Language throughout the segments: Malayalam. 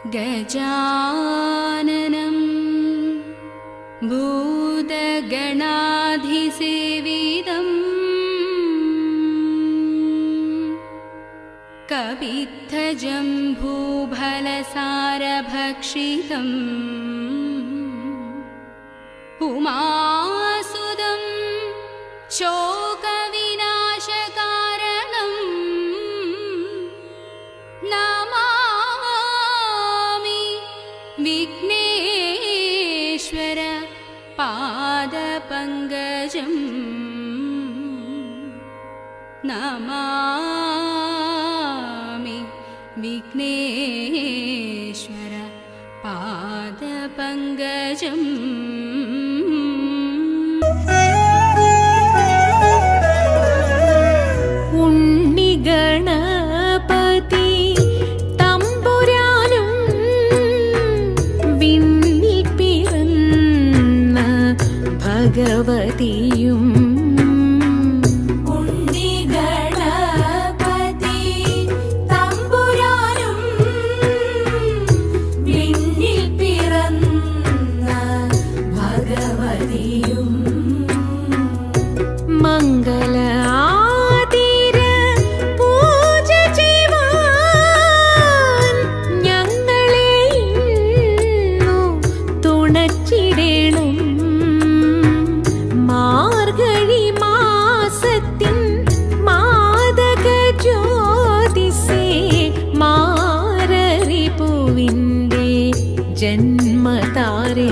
गजाननं भूतगणाधिसेवितं कपित्थजम्बूफलसारभक्षितम् उमासुदं शोकविनाशकारणं नमामि विघ्नेश्वर पादपङ्कजं नमामि विघ्नेश्वर पादपङ्कजम् ഗണപതി തമ്പുരാനും വിണ്ണിൽ പിറന്ന ഭഗവതിയും മംഗള ജന്മതാരേ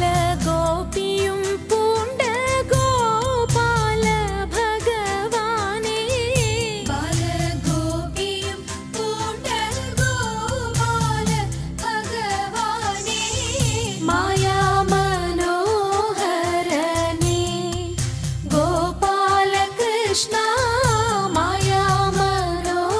ബാലഗോപിയും പൂണ്ട ഗോപാല ഭഗവാനേ ബാലഗോപിയും പൂണ്ട ഗോപാല ഭഗവാനേ മായാ മനോഹരനേ ഗോപാല കൃഷ്ണ മായാ മനോഹരനേ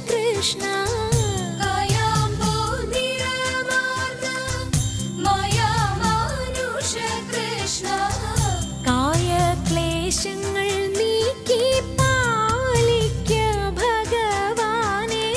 കൃഷ്ണ കായ ക്ലേശങ്ങൾ നീക്കി പാലിക്ക ഭഗവാനേ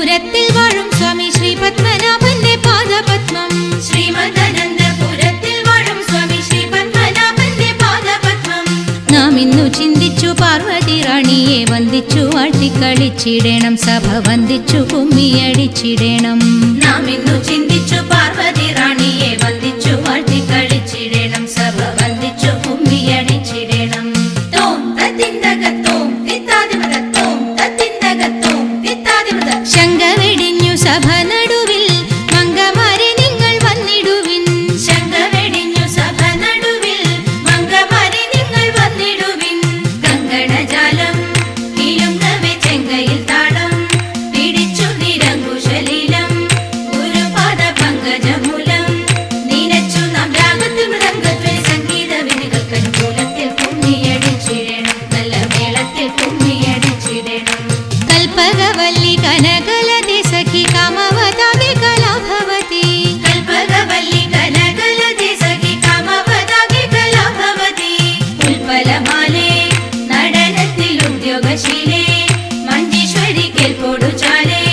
ശ്രീമദനന്തപുരത്തിൽ വാഴും സ്വാമി ശ്രീ പത്മനാഭന്റെ പാദപത്മം. ശ്രീമദനന്തപുരത്തിൽ വാഴും സ്വാമി ശ്രീ പത്മനാഭന്റെ പാദപത്മം. നാം ഇന്നു ചിന്തിച്ചു പാർവതി റാണിയെ വന്ദിച്ചു വാഴ്ത്തിക്കളിച്ചിടണം, സഭ വന്ദിച്ചു കുമ്മിയടിച്ചിടണം. നാം ഇന്നു ചിന്തിച്ചു പാർവതി റാണിയെ വന്ദിച്ചു വാഴ്ത്തിക്കളിച്ചിടണം, സഭ വന്ദിച്ചു കുമ്മിയടിച്ചിടണം. തോം തത്തിന്തകത്തോം തിത്താദിമതത്തോം തത്തിന്തകത്തോം തിത്താദിമത. ശങ്ക വെടിഞ്ഞു സഭ നടുവിൽ മംഗമാരെ നിങ്ങൾ വന്നിടുവിൻ. ശങ്ക വെടിഞ്ഞു സഭ നടുവിൽ മംഗമാരെ നിങ്ങൾ വന്നിടുവിൻ. കങ്കണജാലം കിലുങ്ങവെ ചെങ്കയിൽ താളം പിടിച്ചു നിരങ്കുശലീലം ഗുരുപാദ പങ്കജമൂലം നീനച്ചു നാം രാഗത്തിൽ മൃദംഗത്തിൽ സംഗീത വിധികൾക്കനുകൂലത്തിൽ കുമ്മിയടിച്ചിടണം, നല്ല മേളത്തിൽ കുമ്മിയടിച്ചിടണം. കൽപ്പകവല്ലി കനകലതി സഖി കാമവതാകെ കലാഭവതി. കൽപ്പകവല്ലി കനകലതി സഖി കാമവതാകെ കലാഭവതി. ഉൽപ്പലമാലേ നടനത്തിൽ ഉദ്യോഗശീലേ മഞ്ജീശ്വരി കേൾപ്പോടു ചാരേ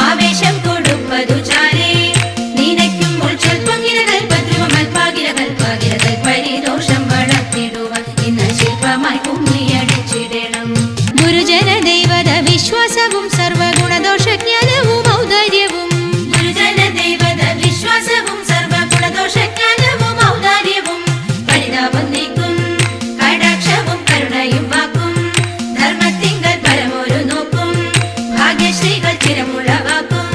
ആവേശം കൊടുപ്പതു ചാരേ നിനയ്ക്കുമ്പോൾ സ്വൽപ്പങ്ങിര കൽപ്പദ്രുവ മൽപ്പാകിര കൽപ്പാകിര കൽപ്പരിദോഷം വളർത്തിടുവാൻ ഇന്ന് ശില്പമായി കുമ്മിയടിച്ചിടണം. ഗുരുജന ദൈവത വിശ്വാസവും സർവഗുണദോഷജ്ഞാനവും ഔദാര്യവും. ഗുരുജന ദൈവത വിശ്വാസവും സർവഗുണദോഷജ്ഞാനവും ഔദാര്യവും പരിതാപം നീക്കും കടാക്ഷവും കരുണയും വാക്കും ധർമ്മത്തിങ്കൽ പരമൊരു നോക്കും ഭാഗ്യശ്രീകൾ ചിരമുളവാക്കും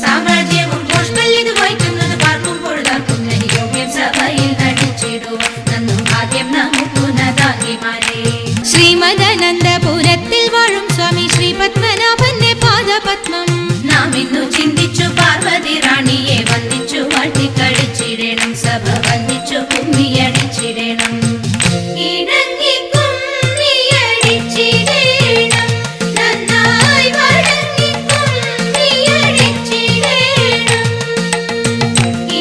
സാമ്രാജ്യവും പുഷ്പല്ലിത് വഹിക്കുന്നത് പാർക്കുമ്പോൾ താർക്കും യോഗ്യം സഭയിൽ നടിച്ചിടുവാൻ നന്നു ഭാഗ്യം നമുക്കുന്നതാകിമാരേ. ശ്രീമദനന്തപുരത്തിൽ വാഴും സ്വാമി ശ്രീ പത്മനാഭന്റെ പാദപത്മം. നാം ഇന്നു ചിന്തിച്ചു പാർവതി റാണിയെ വന്ദിച്ചു വാഴ്ത്തിക്കളിച്ചിടണം, സഭ വന്ദിച്ചു കുമ്മിയടിച്ചിടണം. ഇണങ്ങി കുമ്മിയടിച്ചിടണം, നന്നായി വഴങ്ങി കുമ്മിയടിച്ചിടണം.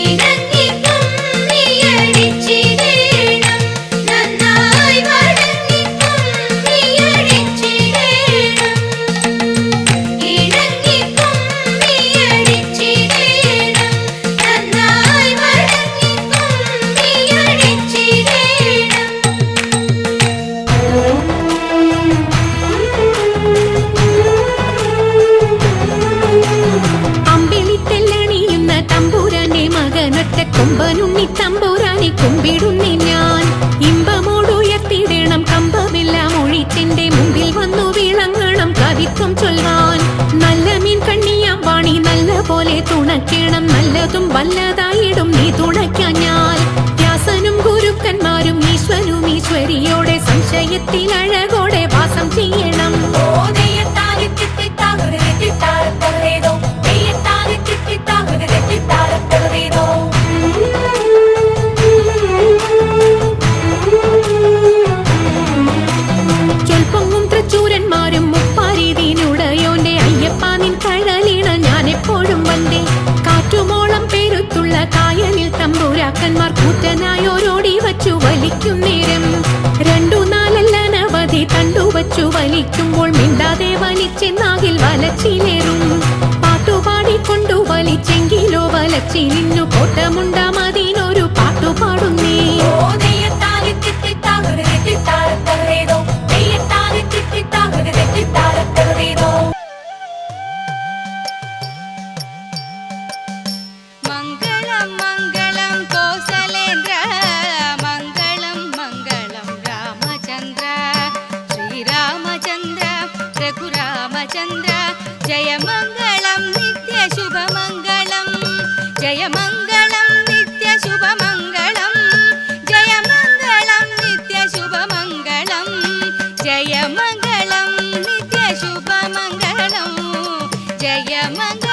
ഇണങ്ങി കുമ്മിയടിച്ചിടണം, നന്നായി വഴങ്ങി കുമ്മിയടിച്ചിടണം. ഇണങ്ങി കുമ്മിയടിച്ചിടണം, നന്നായി വഴങ്ങി കുമ്മിയടിച്ചിടണം. അമ്പിളിത്തെല്ലണിയുന്ന തമ്പുരാന്റെ മകനൊറ്റ കൊമ്പനുണ്ണി തമ്പുരാനെ കുമ്പിടുന്നി ഞാൻ. ഇമ്പമോടുയർത്തിടണം കമ്പമെല്ലാം ഒഴിത്തിന്റെ മുമ്പിൽ വന്നു വിളങ്ങണം കവിത്വം ചൊൽവാൻ. നല്ല മീൻ കണ്ണിയാം വാണി നല്ല പോലെ തുണയ്ക്കണം, നല്ലതും വല്ലതായിടും നീ തുണയ്ക്കാൻ ഞാൻ. വ്യാസനും ഗുരുക്കന്മാരും ഈശ്വരും ഈശ്വരിയോടെ സംശയത്തിൽ അഴകോടെ വാസം ചെയ്യണം. ചൊൽപ്പൊങ്ങും തൃച്ചൂരന്മാരും മുപ്പാരീതിനുടയോന്റെ അയ്യപ്പ നിൻ കഴലിണ ഞാൻ എപ്പോഴും വந்தേ. കാറ്റുമോളം പേരുത്തുള്ള കായലിൽ തമ്പുരാക്കന്മാർ കൂറ്റനായോരോടി വച്ചു വലിക്കും നേരം. 2-4 അനവധി തണ്ടുവച്ചു വലിക്കുമ്പോൾ മിണ്ടാതെ വലിച്ചെന്നാകിൽ വലച്ചിലേറും. പാട്ടുപാടിക്കൊണ്ടു വലിച്ചെങ്കിലോ വലച്ചിലിന്നു കോട്ടമുണ്ടാമതിനൊരു പാട്ടുപാടുന്നേ. മംഗളം മംഗളം കോസലേന്ദ്ര മംഗളം മംഗളം രാമചന്ദ്ര ശ്രീരാമചന്ദ്ര രഘുരാമചന്ദ്ര ജയമംഗളം നിത്യശുഭമംഗളം ജയമംഗളം നിത്യശുഭമംഗളം ജയമംഗളം നിത്യശുഭമംഗളം ജയമംഗളം നിത്യശുഭമംഗളം ജയമംഗളം